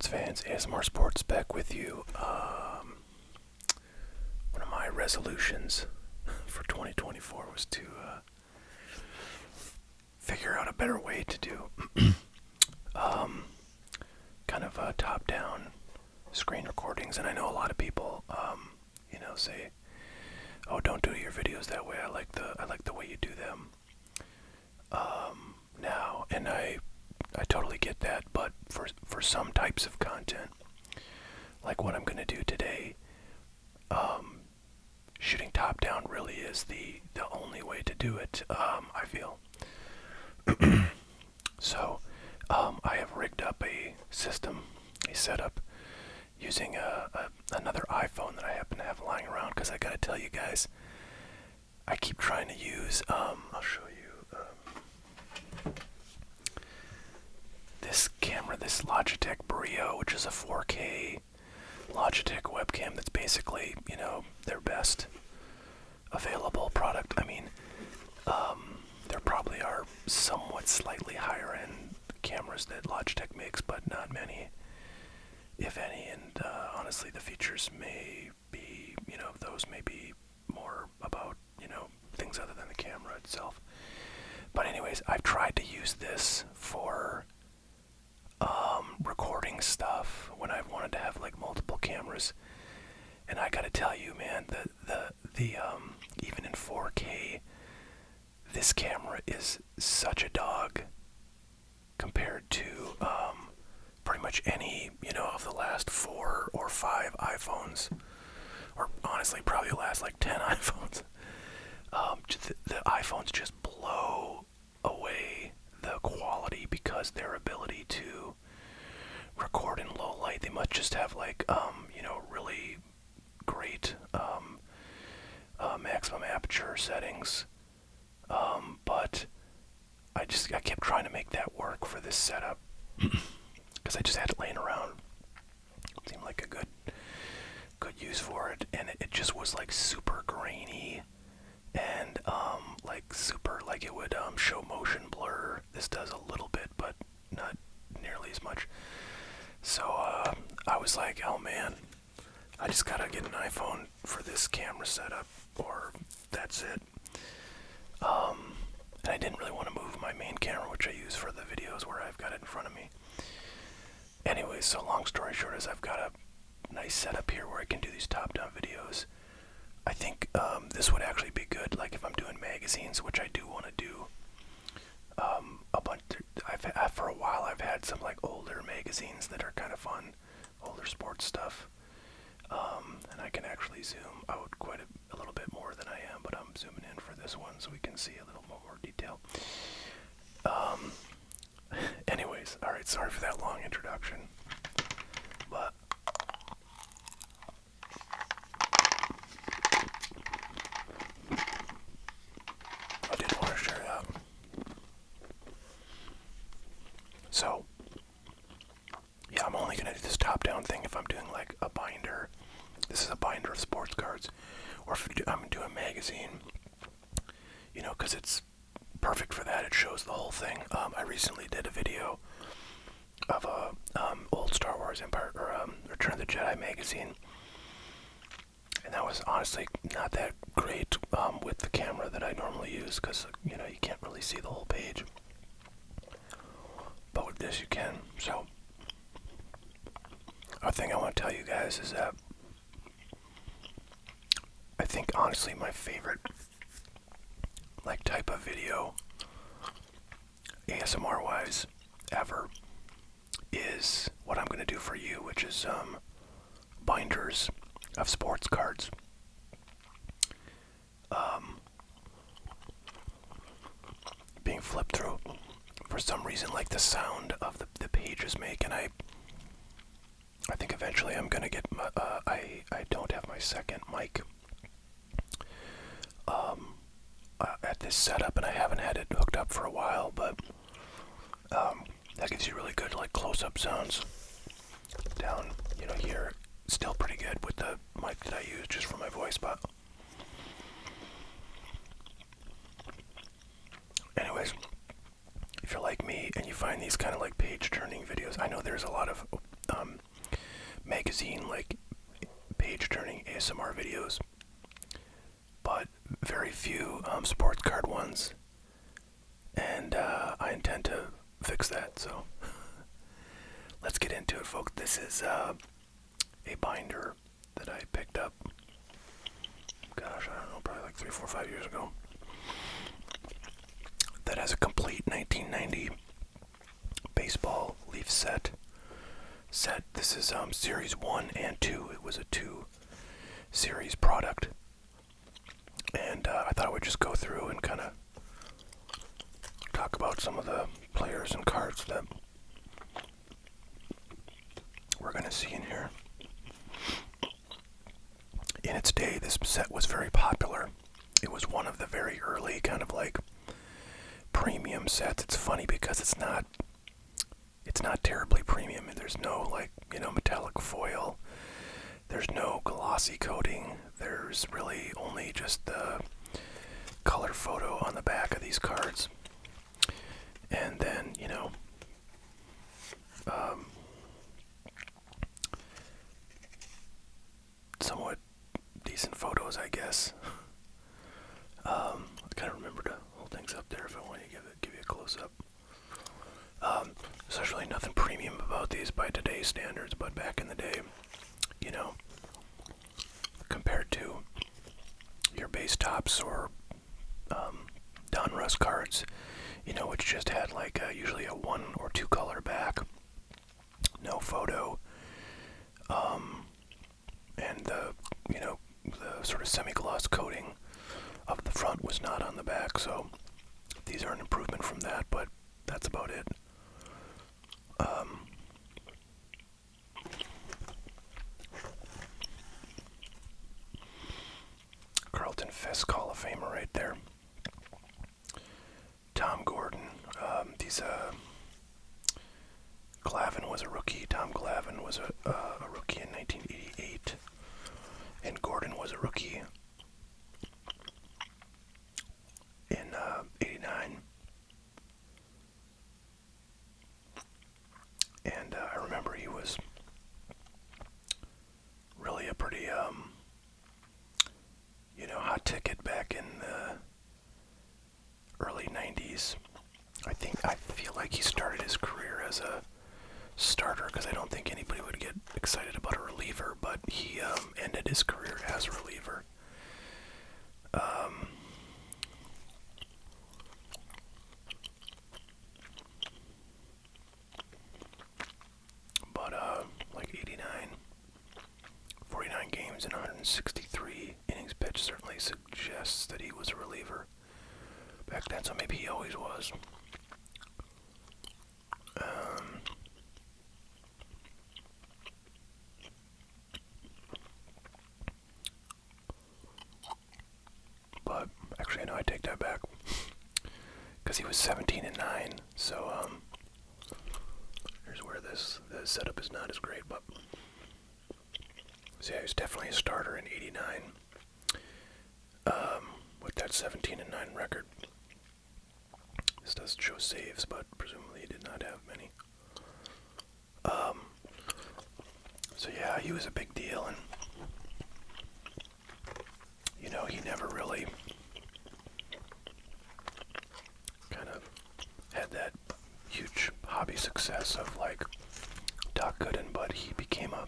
sports fans, ASMR Sports back with you. One of my resolutions for 2024 was to figure out a better way to do kind of top-down screen recordings. And I know a lot of people, say, "Oh, don't do your videos that way. I like the way you do them now." And I totally get that, but for some types of content, like what I'm going to do today, shooting top down really is the only way to do it. I feel. So I have rigged up a system, a setup, using another iPhone that I happen to have lying around, because I gotta tell you guys, I keep trying to use, I'll show you, this camera, this Logitech Brio, which is a 4K Logitech webcam that's basically, their best available product. I mean, there probably are somewhat slightly higher end cameras that Logitech makes, but not many, if any, and honestly the features may be, those may be more about, things other than the camera itself. But anyways, I've tried to use this for recording stuff when I've wanted to have like multiple cameras, and I gotta tell you, man, the even in 4K, this camera is such a dog compared to pretty much any, of the last 4 or 5 iPhones, or honestly probably the last like 10 iPhones. The iPhones just blow away the quality because their ability to record in low light, they must just have like really great maximum aperture settings, but I kept trying to make that work for this setup because I just had it laying around. It seemed like a good use for it, and it just was like super grainy and like super, like it would show motion blur. This does a little bit, but not nearly as much. So I was like, oh man, I just gotta get an iPhone for this camera setup, or that's it. And I didn't really want to move my main camera, which I use for the videos where I've got it in front of me. Anyways, so long story short is I've got a nice setup here where I can do these top-down videos. I think this would actually be good, like if I'm doing magazines, which I do want to do. A bunch. For a while, I've had some like older magazines that are kind of fun, older sports stuff, and I can actually zoom out quite a little bit more than I am, but I'm zooming in for this one so we can see a little more detail. Anyways, all right. Sorry for that long introduction, but I did want to share that. So, yeah, I'm only going to do this top-down thing if I'm doing like a binder. This is a binder of sports cards. Or if I'm doing a magazine, because it's perfect for that. It shows the whole thing. I recently did a video of a old Star Wars Empire, or Return of the Jedi magazine. And that was honestly not that great with the camera that I normally use, because, you can't really see the whole page. But with this you can. So, a thing I want to tell you guys is that I think honestly my favorite like type of video, ASMR wise, ever, is what I'm going to do for you, which is binders of sports cards. Being flipped through. For some reason, like the sound of the pages make, and I think eventually I'm gonna get my, I don't have my second mic at this setup, and I haven't had it hooked up for a while, but that gives you really good like close-up sounds down, here. Still pretty good with the mic that I use just for my voice, but anyways, if you're like me and you find these kind of like page turning videos, I know there's a lot of magazine, like page-turning ASMR videos, but very few sports card ones, and I intend to fix that. So let's get into it, folks. This is a binder that I picked up, gosh, I don't know, probably like 3, 4, 5 years ago, that has a complete 1990 baseball Leaf set. This is series 1 and 2. It was a 2 series product, and I thought I would just go through and kind of talk about some of the players and cards that we're going to see in here. In its day, this set was very popular. It was one of the very early kind of like premium sets. It's funny because it's not terribly premium. There's no, like, metallic foil. There's no glossy coating. There's really only just the color photo on the back of these cards. And then, somewhat decent photos, I guess. I gotta remember to hold things up there if I want to give you a close-up. So there's really nothing premium about these by today's standards, but back in the day, compared to your base tops or Donruss cards, which just had like usually a 1 or 2 color back, no photo, and the sort of semi-gloss coating of the front was not on the back. So these are an improvement from that, but that's about it. Carlton Fisk, Hall of Famer right there. Tom Gordon. Glavine was a rookie. Tom Glavine was a rookie in 1988. And Gordon was a rookie in 89. And I remember he was really a pretty, hot ticket back in the early 90s. I feel like he started his career as a starter, because I don't think anybody would get excited about a reliever, but he ended his career as a reliever. But like 89, 49 games and 163 innings pitched certainly suggests that he was a reliever back then, so maybe he always was. But actually, no, I take that back, because he was 17-9. So here's where the setup is not as great, but so yeah, he was definitely a starter in '89 with that 17-9 record. This doesn't show saves, but presumably he did not have many. So yeah, he was a big deal, and he never really kind of had that huge hobby success of like Doc Gooden, but he became a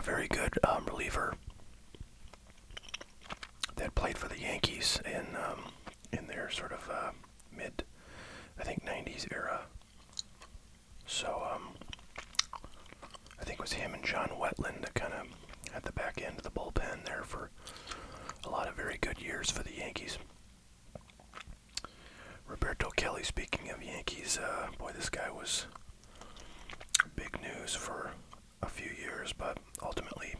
very good reliever that played for the Yankees in their sort of mid, I think, 90s era. So I think it was him and John Wetland that kind of had the back end of the bullpen there for a lot of very good years for the Yankees. Roberto Kelly, speaking of Yankees, boy, this guy was big news for a few years, but ultimately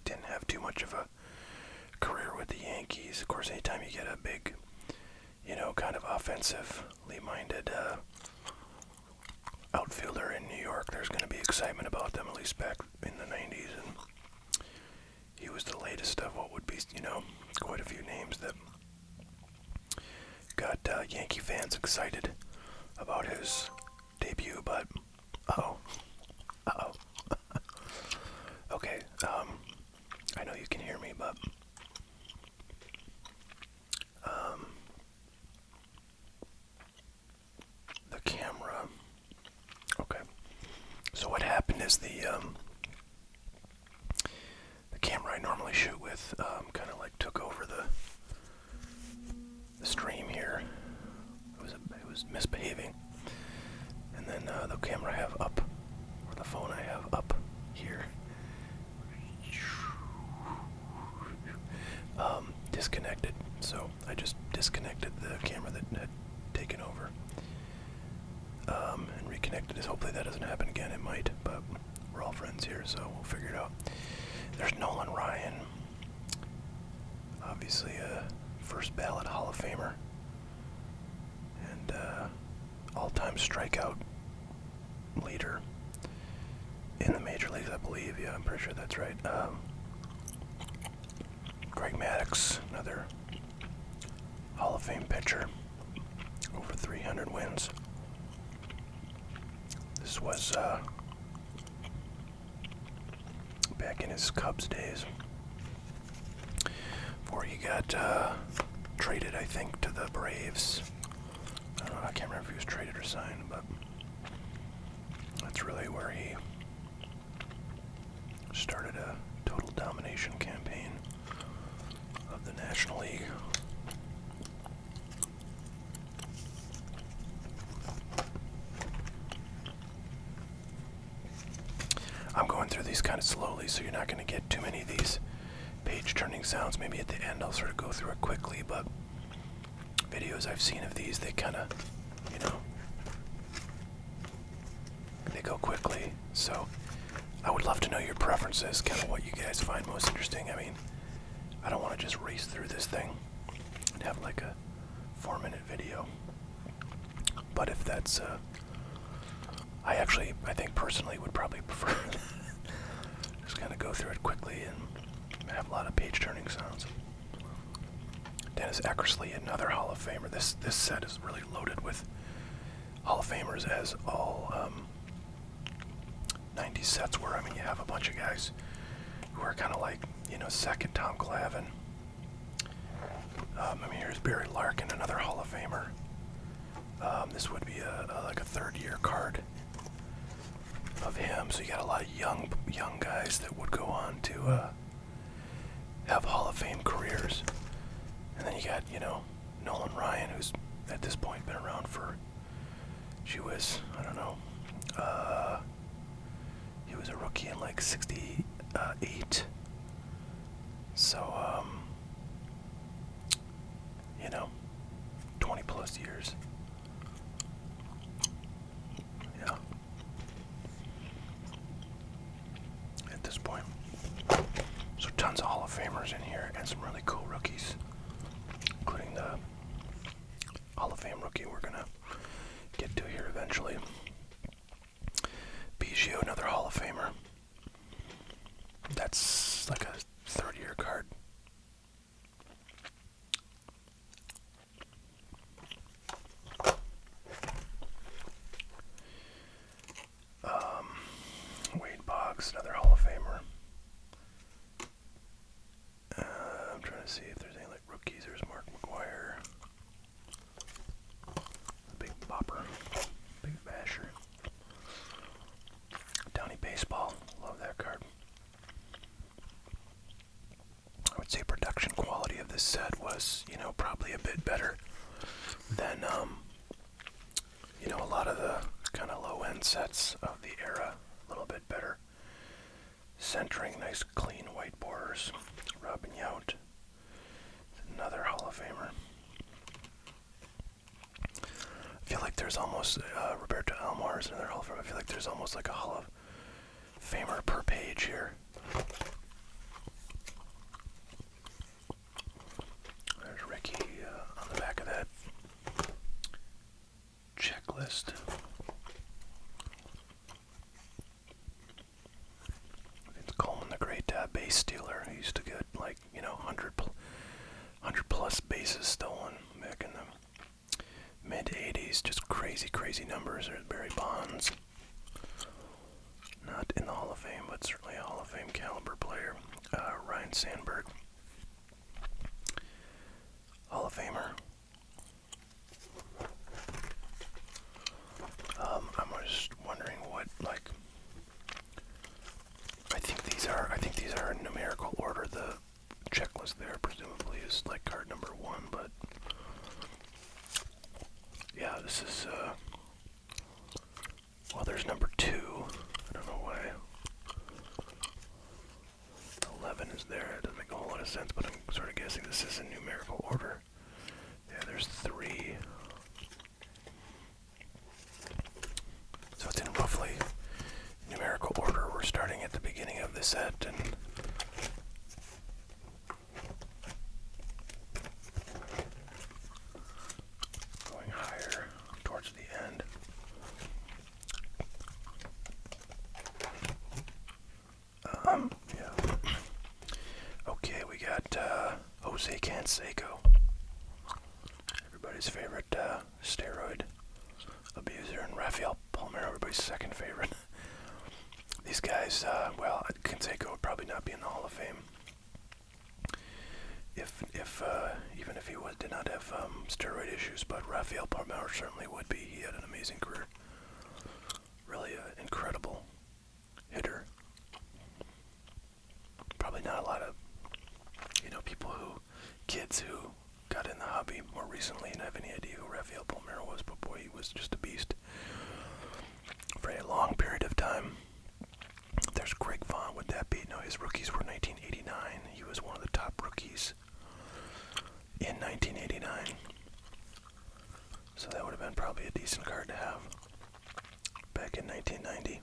didn't have too much of a career with the Yankees. Of course, anytime you get a big, kind of offensively minded outfielder in New York, there's going to be excitement about them, at least back in the 90s, and he was the latest of what would be, quite a few names that got Yankee fans excited about his debut, but uh-oh. because the camera I normally shoot with kind of like took over the stream here. It was misbehaving, and then the camera I have up, or the phone I have up here, disconnected. So I just disconnected the camera that had taken over, and reconnected it. Hopefully that doesn't happen again. It might, but we're all friends here, so we'll figure it out. There's Nolan Ryan, obviously a first ballot Hall of Famer, and all-time strikeout leader in the major leagues, I believe. Yeah, I'm pretty sure that's right. Greg Maddux, another Hall of Fame pitcher, over 300 wins. This was back in his Cubs days, before he got traded, I think, to the Braves. I don't know, I can't remember if he was traded or signed, but that's really where he started a total domination campaign of the National League. I'm going through these kind of slowly, so you're not going to get too many of these page-turning sounds. Maybe at the end I'll sort of go through it quickly, but videos I've seen of these, they kind of, you know, they go quickly. So I would love to know your preferences, kind of what you guys find most interesting. I mean, I don't want to just race through this thing and have like a 4-minute video. But if that's, I think personally would probably prefer just kind of go through it quickly and have a lot of page-turning sounds. Dennis Eckersley, another Hall of Famer. This set is really loaded with Hall of Famers, as all 90s sets were. I mean, you have a bunch of guys who are kind of like, you know, second Tom Glavine. I mean, here's Barry Larkin, another Hall of Famer. This would be like a third-year card of him. So you got a lot of young guys that would go on to have Hall of Fame careers. And then you got, you know, Nolan Ryan, who's at this point been around for, she was, I don't know, he was a rookie in like 68. So, you know, 20 plus years. Yeah. At this point. So tons of Hall of Famers in here and some really cool rookies, including the Hall of Fame rookie we're gonna get to here eventually. Biggio, another Hall of Famer. That's like a third-year card. Wade Boggs, another Hall of Famer. I'm trying to see if there's any like rookies. There's Mark McGuire, Big Bopper, Big Basher. Downey Baseball, love that card. I would say production quality of this set was, you know, probably a bit better than, you know, a lot of the kind of low-end sets of the era. A little bit better centering, nice clean white borders. Robin Yount, another Hall of Famer. I feel like there's almost, Roberto Alomar is another Hall of Famer. I feel like there's almost like a Hall of Famer per page here. There's Ricky on the back of that checklist. It's Coleman, the great base stealer. He used to get like, you know, 100 plus bases stolen back in the mid-'80s. Just crazy numbers. There's Barry Bonds. Not in the Hall of Fame, but certainly a Hall of Fame caliber player. Ryan Sandberg, Hall of Famer. I'm just wondering what, like, presumably is like card number 1, but yeah, this is, well, there's number 2. I don't know why 11 is there. It doesn't make a whole lot of sense, but I'm sort of guessing this is in numerical order. Yeah, there's 3. So it's in roughly numerical order. We're starting at the beginning of the set, and going higher towards the end. Yeah. Okay, we got Jose Canseco, everybody's favorite steroid abuser, and Rafael Palmeiro, everybody's second favorite. These guys, well, Canseco would probably not be in the Hall of Fame if even if he did not have steroid issues, but Rafael Palmeiro certainly would be. He had an amazing career, really an incredible hitter. Probably not a lot of, kids who got in the hobby more recently and have any idea who Rafael Palmeiro was, but boy, he was just a beast for a long period of time. There's Greg Vaughn. Would that be? No, his rookies were 1989. He was one of the top rookies in 1989. So that would have been probably a decent card to have back in 1990.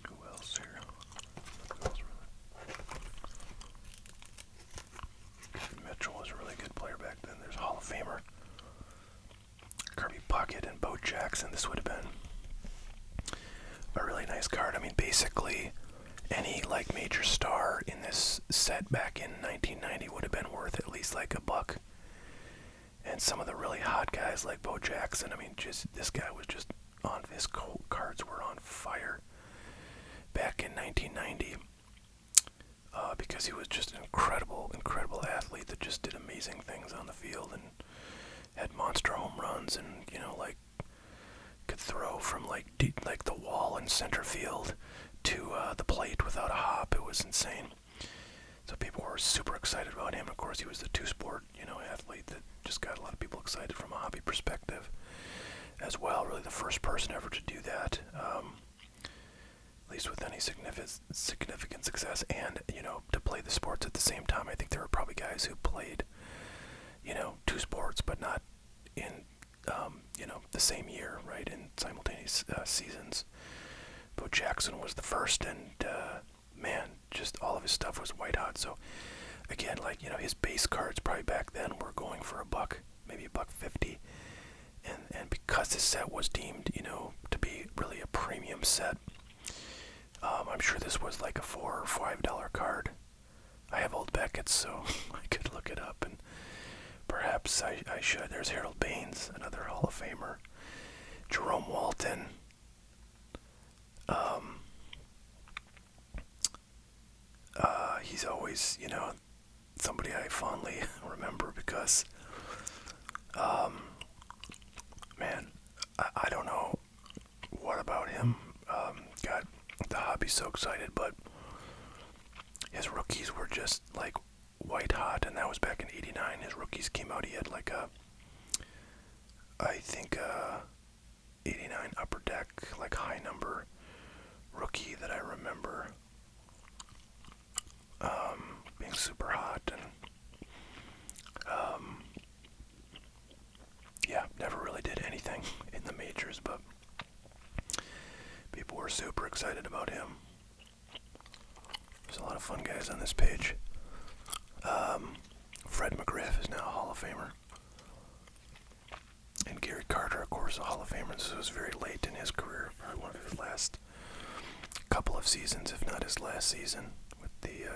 Who else here? Mitchell was a really good player back then. There's Hall of Famer Kirby Puckett and Bo Jackson. This would have been a really nice card. I mean, basically, any like major star in this set back in 1990 would have been worth at least like $1. And some of the really hot guys like Bo Jackson, I mean, just this guy was just on. His cards were on fire back in 1990 because he was just an incredible athlete that just did amazing things on the field and had monster home runs, and like could throw from like the wall in center field to the plate without a hop. It was insane. So people were super excited about him. Of course, he was the two-sport athlete that just got a lot of people excited from a hobby perspective as well. Really the first person ever to do that, at least with any significant success, and to play the sports at the same time. I think there were probably guys who played two sports but not in the same year, right, in simultaneous seasons. Bo Jackson was the first, and man, just all of his stuff was white hot. So again, like his base cards probably back then were going for $1, maybe $1.50, and because this set was deemed to be really a premium set, I'm sure this was like a $4 or $5 card. I have old Beckett's, so I could look it up, and perhaps I should. There's Harold Baines, another Hall of Famer. Jerome Walton. He's always, somebody I fondly remember because, man, I don't know what about him got the hobby so excited, but his rookies were just like white hot, and that was back in '89. His rookies came out. He had like I think 89 upper deck, like high number rookie that I remember being super hot, and yeah, never really did anything in the majors, but people were super excited about him. There's a lot of fun guys on this page. Fred McGriff is now a Hall of Famer. And Gary Carter, of course, a Hall of Famer. This was very late in his career, probably one of his last couple of seasons, if not his last season, with the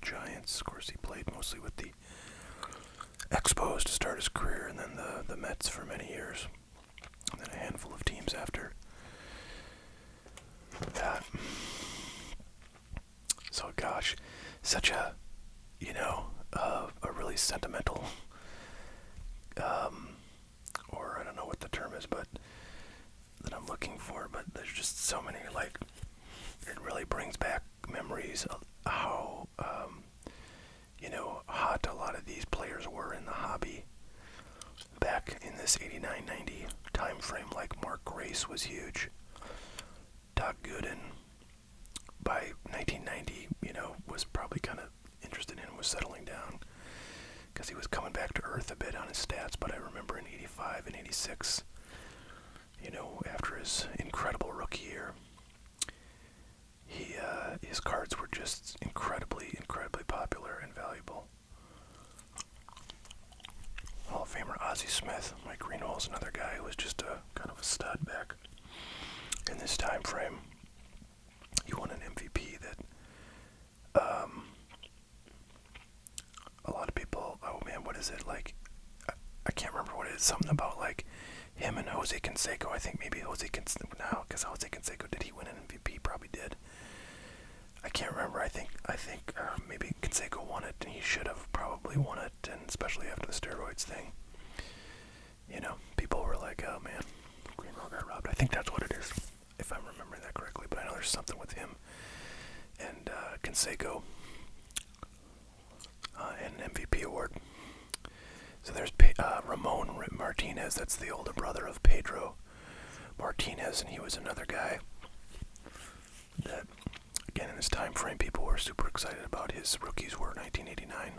Giants. Of course, he played mostly with the Expos to start his career, and then the Mets for many years, and then a handful of teams after that. So, gosh, such a really sentimental, or I don't know what the term is, but that I'm looking for, but there's just so many, like, it really brings back memories of how hot a lot of these players were in the hobby back in this 89-90 time frame. Like Mark Grace was huge. Doc Gooden, by 1990, was probably kind of interested in, was settling down because he was coming back to earth a bit on his stats. But I remember in 85 and 86, after his incredible rookie year, his cards were just incredibly popular and valuable. Hall of Famer Ozzie Smith, Mike Greenwell's another guy who was just a kind of a stud back in this time frame. He won an MVP that a lot of people, oh man, what is it, like, I can't remember what it is, something about like him and Jose Canseco. I think maybe Jose Canseco, did he win an MVP? Probably did. I can't remember. I think maybe Canseco won it, and he should have probably won it, and especially after the steroids thing. People were like, oh man, Greenwell got robbed. I think that's what it is, if I'm remembering that correctly, but I know there's something with him and Canseco and an MVP award. So there's Ramon Martinez, that's the older brother of Pedro Martinez, and he was another guy that, again, in this time frame, people were super excited about. His rookies were 1989.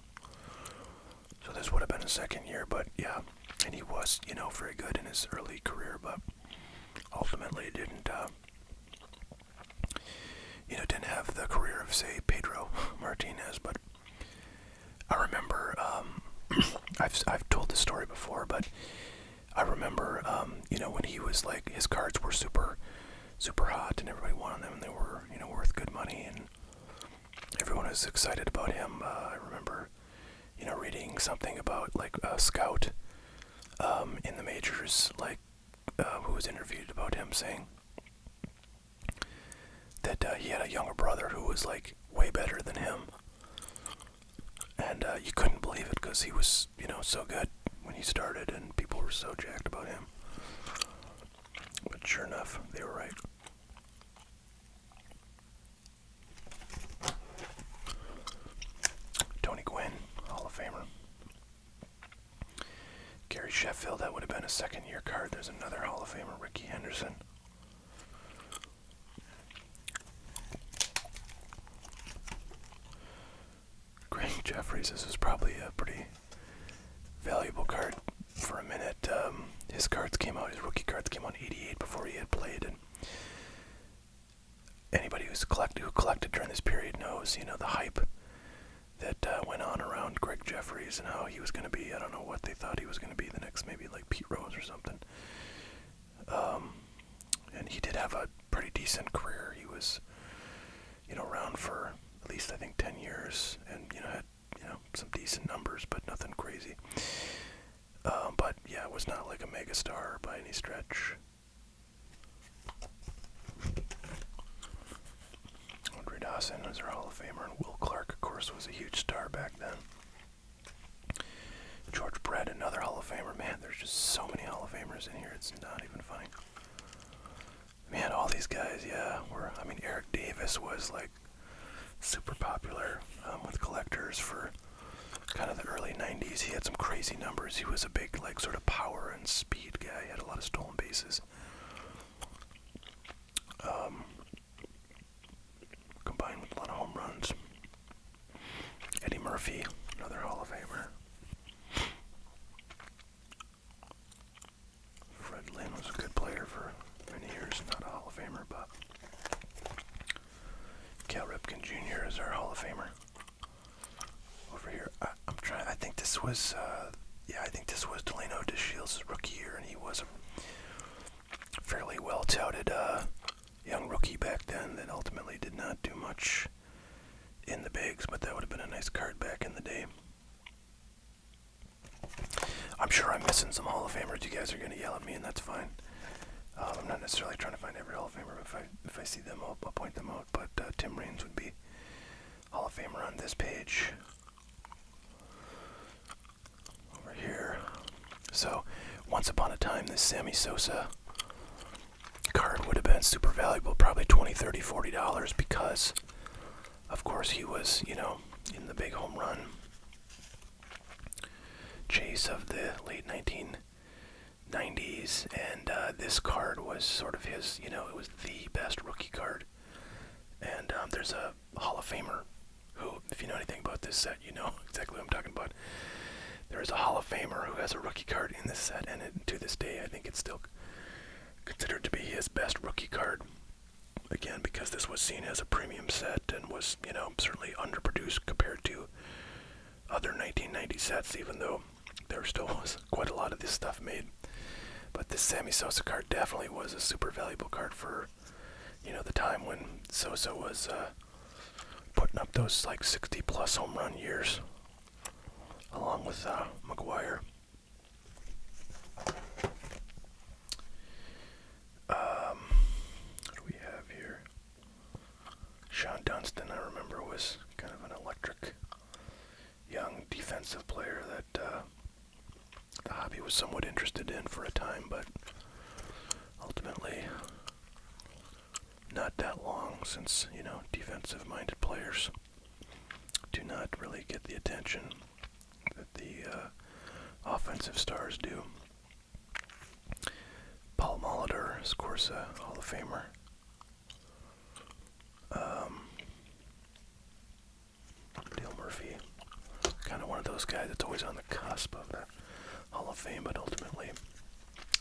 So this would have been his second year, but yeah, and he was, very good in his early career, but ultimately didn't have the career of, say, Pedro Martinez. But I remember, I've told this story before, but I remember, when he was like, his cards were super hot, and everybody wanted them, and they were, worth good money, and everyone was excited about him. I remember, reading something about like a scout in the majors, like who was interviewed about him, saying that he had a younger brother who was like way better than him, and you couldn't believe it because he was, so good when he started, and people were so jacked about him. But sure enough, they were right. Tony Gwynn, Hall of Famer. Gary Sheffield, that would have been a second-year card. There's another Hall of Famer, Ricky Henderson. Greg Jeffries, this is probably a pretty valuable card for a minute. His rookie cards came out in 88 before he had played, and anybody who collected during this period knows, the hype that went on around Greg Jeffries and how he was going to be. I don't know what they thought he was going to be, the next maybe like Pete Rose or something. And he did have a pretty decent career. He was, around for at least I think 10 years, and had some decent numbers, but nothing crazy. But yeah, it was not like a megastar by any stretch. Andre Dawson was our Hall of Famer, and Will Clark, of course, was a huge star back then. George Brett, another Hall of Famer. Man, there's just so many Hall of Famers in here, it's not even funny. Man, all these guys, yeah, Eric Davis was like super popular with collectors for kind of the early 90s. He had some crazy numbers. He was a big, like, sort of power and speed guy. He had a lot of stolen bases. Combined with a lot of home runs. Eddie Murphy, another Hall of Famer. Fred Lynn was a good player for many years. Not a Hall of Famer, but Cal Ripken Jr. is our Hall of Famer. Over here, I think this was, Delano DeShields' rookie year, and he was a fairly well-touted young rookie back then that ultimately did not do much in the bigs, but that would have been a nice card back in the day. I'm sure I'm missing some Hall of Famers. You guys are going to yell at me, and that's fine. I'm not necessarily trying to find every Hall of Famer, but if I see them, I'll point them out. But Tim Raines would be Hall of Famer on this page. Over here. So, once upon a time, this Sammy Sosa card would have been super valuable, probably $20, $30, $40, because, of course, he was, in the big home run chase of the late 1990s, and this card was sort of his, it was the best rookie card. And there's a Hall of Famer who, if you know anything about this set, you know exactly what I'm talking about. There is a Hall of Famer who has a rookie card in this set, and to this day, I think it's still considered to be his best rookie card. Again, because this was seen as a premium set and was, certainly underproduced compared to other 1990 sets, even though there still was quite a lot of this stuff made. But this Sammy Sosa card definitely was a super valuable card for, the time when Sosa was putting up those like 60-plus home run years, along with McGuire. What do we have here? Sean Dunston, I remember, was kind of an electric young defensive player that the hobby was somewhat interested in for a time, but ultimately not that long, since, defensive-minded players do not really get the attention that the offensive stars do. Paul Molitor is, of course, a Hall of Famer. Dale Murphy, kind of one of those guys that's always on the cusp of the Hall of Fame, but ultimately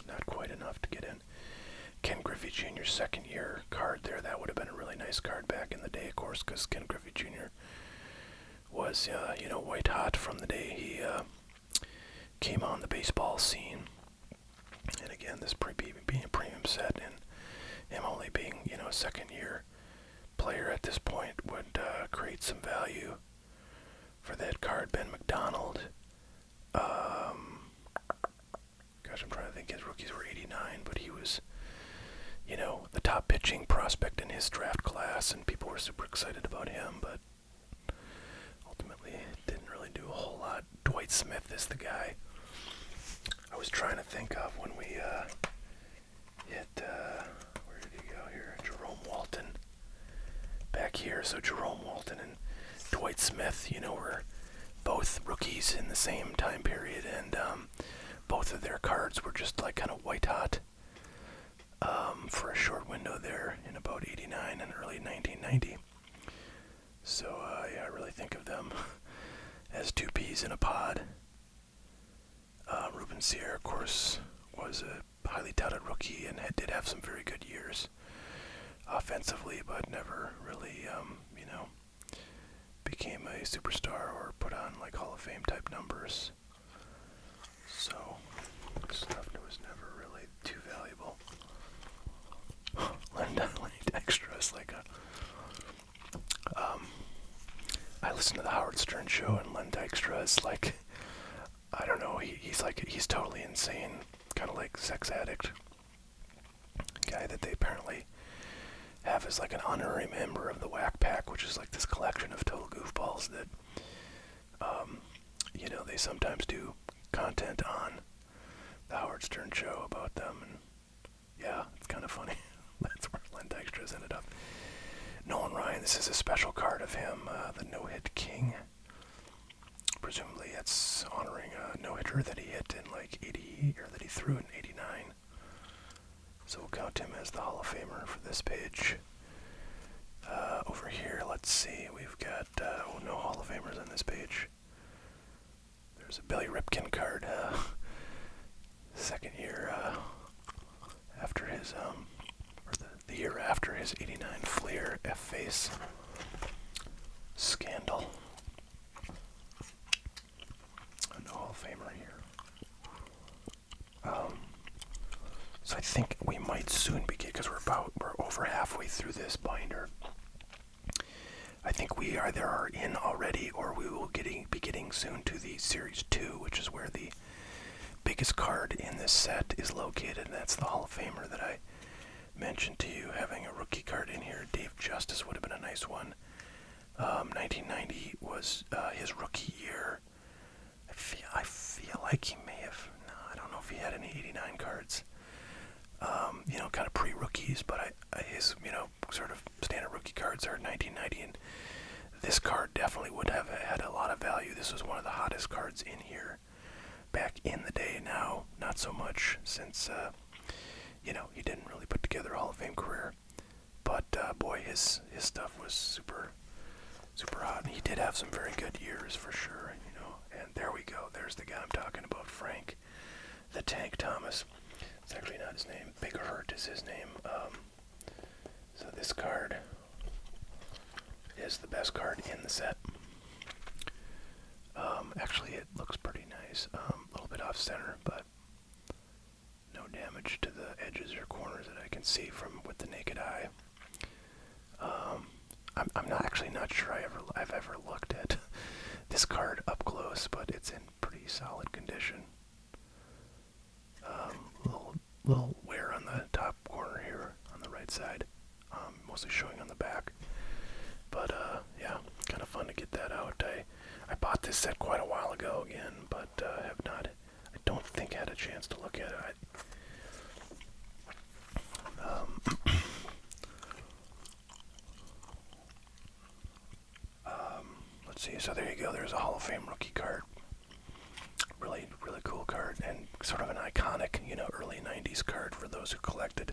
not quite enough to get in. Ken Griffey Jr.'s second year card there, that would have been a really nice card back in the day, of course, because Ken Griffey Jr. was, white hot from the day he came on the baseball scene. And again, this being a premium set and him only being, a second year player at this point would create some value for that card. Ben McDonald. I'm trying to think, his rookies were 89, but he was, the top pitching prospect in his draft class, and people were super excited about him, but ultimately didn't really do a whole lot. Dwight Smith is the guy I was trying to think of when we hit, where did he go here? Jerome Walton back here. So Jerome Walton and Dwight Smith, were both rookies in the same time period, and both of their cards were just like kind of white hot for a short window there in about 89 and early 1990. So I really think of them as two peas in a pod. Ruben Sierra, of course, was a highly touted rookie and did have some very good years offensively, but never really, became a superstar or put on like Hall of Fame type numbers. So stuff was never really too valuable. Lenny Dykstra is like I listen to the Howard Stern show, and Len Dykstra is like, I don't know, he's totally insane, kind of like sex addict guy that they apparently have as like an honorary member of the Whack Pack, which is like this collection of total goofballs that, they sometimes do content on the Howard Stern show about them, and yeah, it's kind of funny. That's where Len Dykstra's ended up. Nolan Ryan, this is a special card of him, the no-hit king. Presumably it's honoring a no-hitter that he hit in like 80, or that he threw in 89. So we'll count him as the Hall of Famer for this page. Over here, let's see, we've got no Hall of Famers on this page. There's a Billy Ripken card, second year after his, or the year after his 89 Fleer F-Face scandal. No Hall of Famer here. So I think we might soon begin, because we're over halfway through this binder. I think we either are in already, or we will be getting soon to the Series 2, which is where the biggest card in this set is located, and that's the Hall of Famer that I mentioned to you. Having a rookie card in here, Dave Justice, would have been a nice one. 1990 was his rookie year. I feel like he may have, no, I don't know if he had any 89 cards, kind of pre-rookies, but his, sort of standard rookie cards are 1990 and this card definitely would have had a lot of value. This was one of the hottest cards in here back in the day. Now, not so much, since he didn't really put together a Hall of Fame career. But boy, his stuff was super hot. And he did have some very good years for sure. And there we go. There's the guy I'm talking about, Frank the Tank Thomas. It's actually not his name. Big Hurt is his name. So this card is the best card in the set. Actually, it looks pretty nice. A little bit off center, but no damage to the edges or corners that I can see from with the naked eye. I'm not sure I've ever looked at this card up close, but it's in pretty solid condition. Little wear on the top corner here on the right side, mostly showing on the back. But yeah, kind of fun to get that out. I bought this set quite a while ago again, but have not. I don't think had a chance to look at it. Let's see. So there you go. There's a Hall of Fame rookie card. Really cool card, and sort of an iconic, early '90s card for those who collected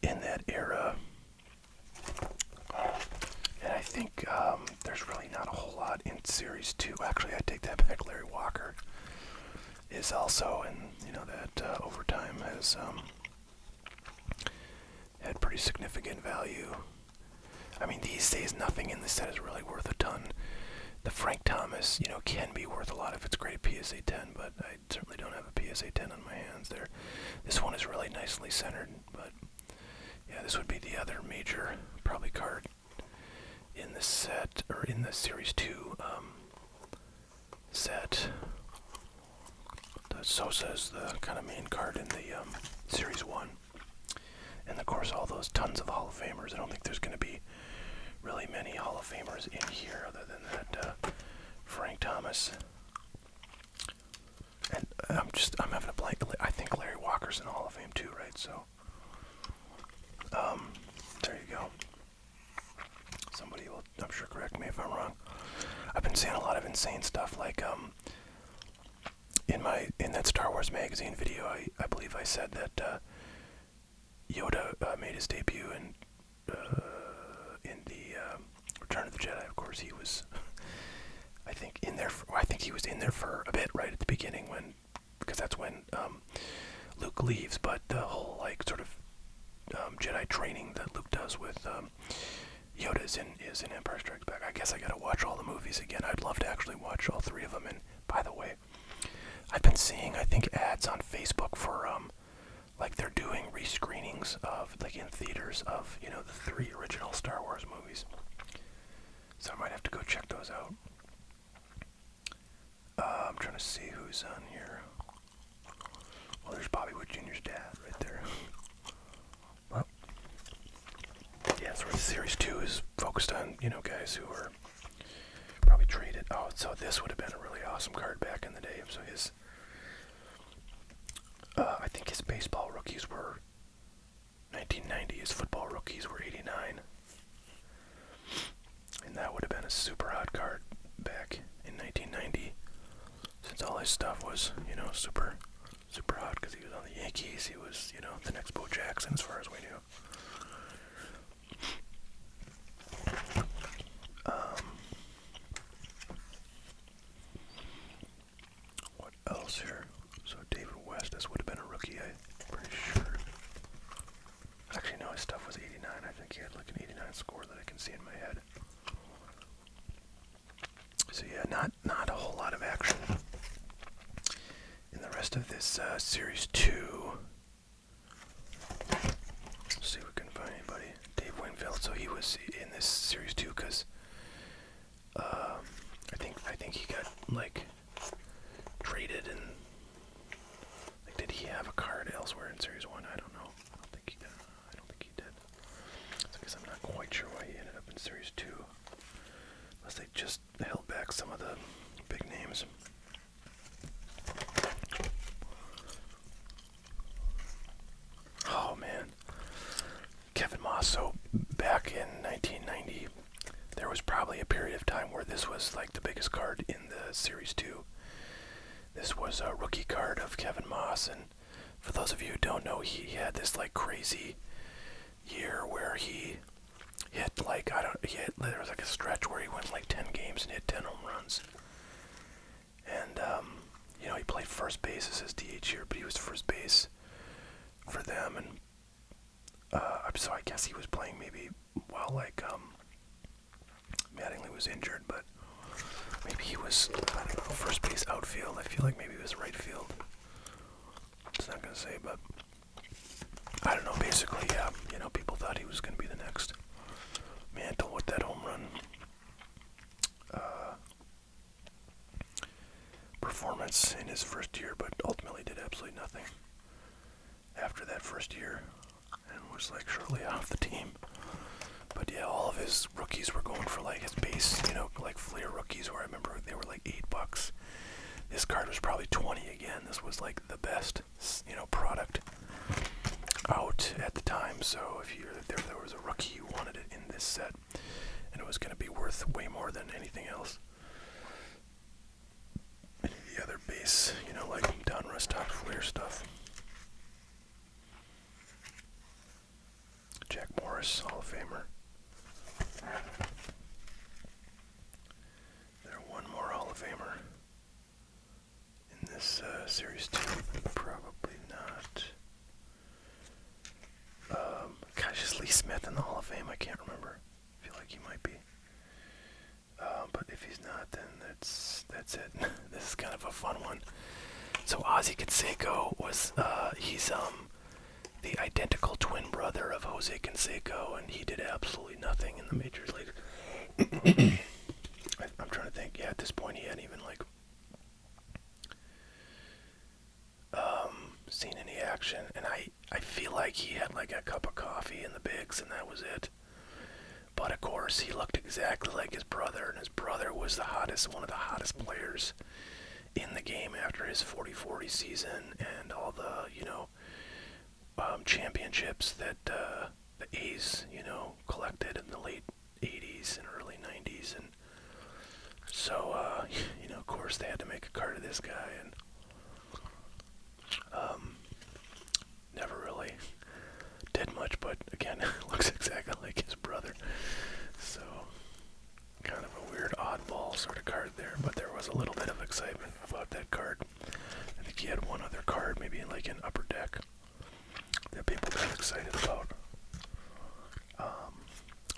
in that era. And I think there's really not a whole lot in Series 2. Actually, I take that back. Larry Walker is also, and that over time has had pretty significant value. I mean, these days, nothing in the set is really worth a ton. The Frank Thomas, can be worth a lot if it's great PSA 10, but I certainly don't have a PSA 10 on my hands there. This one is really nicely centered, but yeah, this would be the other major, probably, card in the set, or in the Series 2 set. The Sosa is the kind of main card in the Series 1. And of course, all those tons of Hall of Famers. I don't think there's going to be really many Hall of Famers in here other than that Frank Thomas. And I'm having a blank. I think Larry Walker's in the Hall of Fame too, right? So, there you go. Somebody will, I'm sure, correct me if I'm wrong. I've been seeing a lot of insane stuff, like in that Star Wars magazine video, I believe I said that Yoda made his debut in the Return of the Jedi. Of course, he was, I think he was in there for a bit right at the beginning, because that's when Luke leaves. But the whole sort of Jedi training that Luke does with Yoda is in Empire Strikes Back. I guess I gotta watch all the movies again. I'd love to actually watch all three of them. And by the way, I've been seeing, I think, ads on Facebook for they're doing rescreenings of, in theaters of, the 3 original Star Wars movies. So I might have to go check those out. I'm trying to see who's on here. Well, there's Bobby Wood Jr.'s dad right there. Well, yeah, sort of Series 2 is focused on, guys who are probably traded. Oh, so this would have been a really awesome card back in the day. So I think his baseball rookies were 1990. His football rookies were 89. And that would have been a super hot card back in 1990. Since all his stuff was, super hot, because he was on the Yankees. He was, the next Bo Jackson as far as we knew. What else here? So David West, this would have been a rookie, I'm pretty sure. Actually, no, his stuff was 89. I think he had an 89 score that I can see in my head. So yeah, not a whole lot of action in the rest of this Series 2. Let's see if we can find anybody. Dave Winfield, so he was in this Series 2 because I think he got traded, and did he have a card elsewhere in Series 1? I don't know. I don't think he did. So I guess I'm not quite sure why he ended up in Series 2. Unless they just held back some of the big names. Oh man. Kevin Moss. So back in 1990, there was probably was like the biggest card in the Series 2. This was a rookie card of Kevin Moss, and for those of you who don't know, he had this like crazy year where he hit like, there was like a stretch where he went like 10 games and hit 10 home runs. And, he played first base as his DH here, but he was first base for them, and so I guess he was playing maybe while like Mattingly was injured, but maybe he was, I don't know, first base, outfield. I feel like maybe he was right field. It's not gonna say, but I don't know. Basically, yeah, people thought he was gonna be the next Mantle with that home run performance in his first year, but ultimately did absolutely nothing after that first year and was like shortly off the team. But yeah, all of his rookies were going for like his base, like Fleer rookies, where I remember they were like $8. This card was probably 20 again. This was like the best, product out at the time. So if there was a rookie you wanted it in this set, and it was going to be worth way more than anything else. Any of the other base, like Donruss top Fleer stuff. Jack Morris, Hall of Famer. There one more Hall of Famer in this Series 2. Probably not. Gosh, is Lee Smith in the Hall of Fame? I can't remember. I feel like he might be. But if he's not, then that's it. This is kind of a fun one. So Ozzie Canseco was, he's the identical twin brother of Jose Canseco, and he did absolutely nothing in the majors league. I'm trying to think. Yeah, at this point he hadn't even like seen any action, and I feel like he had like a cup of coffee in the bigs, and that was it. But of course, he looked exactly like his brother, and his brother was one of the hottest players in the game after his 40-40 season and all the championships that the A's collected in the late 80s and early 90s, and so of course they had to make a card of this guy, and never really did much, but again, looks exactly like his brother. So kind of a weird oddball sort of card there, but there was a little bit of excitement about that card. I think he had one other card, maybe like in Upper Deck, that people got excited about.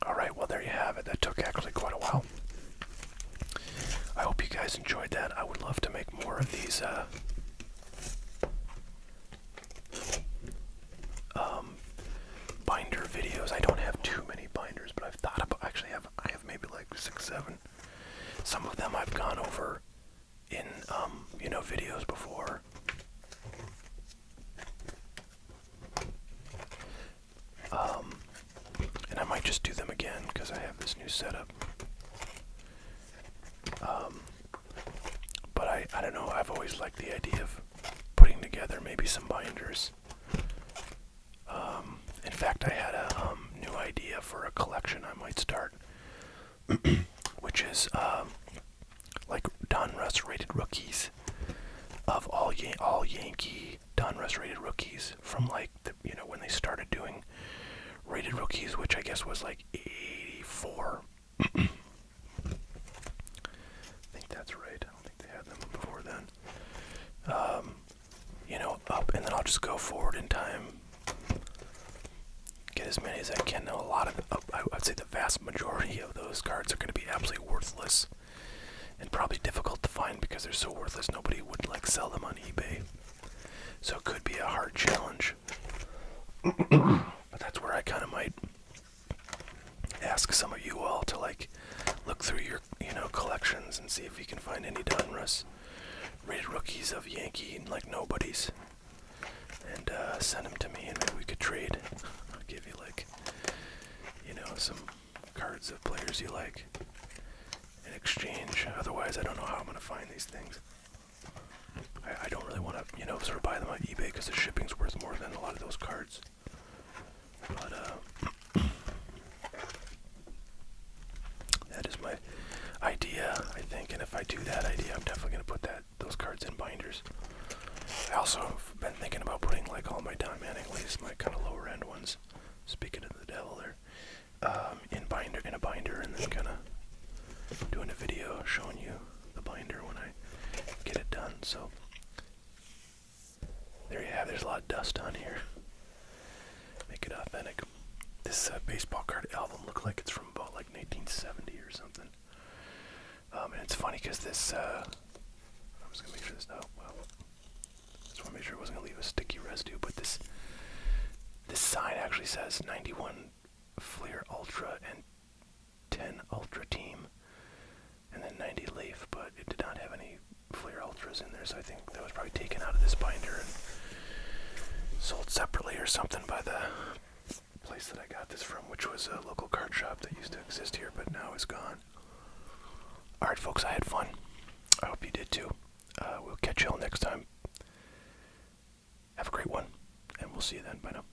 Alright, well there you have it. That took actually quite a while. I hope you guys enjoyed that. I would love to make more of these binder videos. I don't have too many binders, but I've thought about, I have maybe like 6, 7. Some of them I've gone over in videos before. And I might just do them again because I have this new setup. But I don't know, I've always liked the idea of putting together maybe some binders. In fact, I had a new idea for a collection I might start, which is like Donruss rated rookies of all Yankee Donruss rated rookies from like when they started doing rated rookies, which I guess was like 84. I think that's right. I don't think they had them before then. Up, and then I'll just go forward in time, get as many as I can. Now, a lot of I'd say the vast majority of those cards are going to be absolutely worthless and probably difficult to find because they're so worthless nobody would like sell them on eBay. So it could be a hard challenge. But that's where I kind of might ask some of you all to like look through your collections and see if you can find any Donruss rated rookies of Yankee like nobodies, and send them to me, and maybe we could trade. I'll give you like some cards of players you like in exchange. Otherwise, I don't know how I'm gonna find these things. I don't really want to sort of buy them on eBay because the shipping's worth more than a lot of those cards. But that is my idea. I binder when I get it done. So there you have. There's a lot of dust on here. Make it authentic. This baseball card album looked like it's from about like 1970 or something. And it's funny because this. I'm just gonna make sure this. Oh well. Just want to make sure it wasn't gonna leave a sticky residue. But this sign actually says 91 Fleer Ultra and 10 Ultra Team, and then 90 Leaf. But it did not have any Fleer Ultras in there, so I think that was probably taken out of this binder and sold separately or something by the place that I got this from, which was a local card shop that used to exist here, but now is gone. Alright folks, I had fun. I hope you did too. We'll catch you all next time. Have a great one, and we'll see you then. Bye now.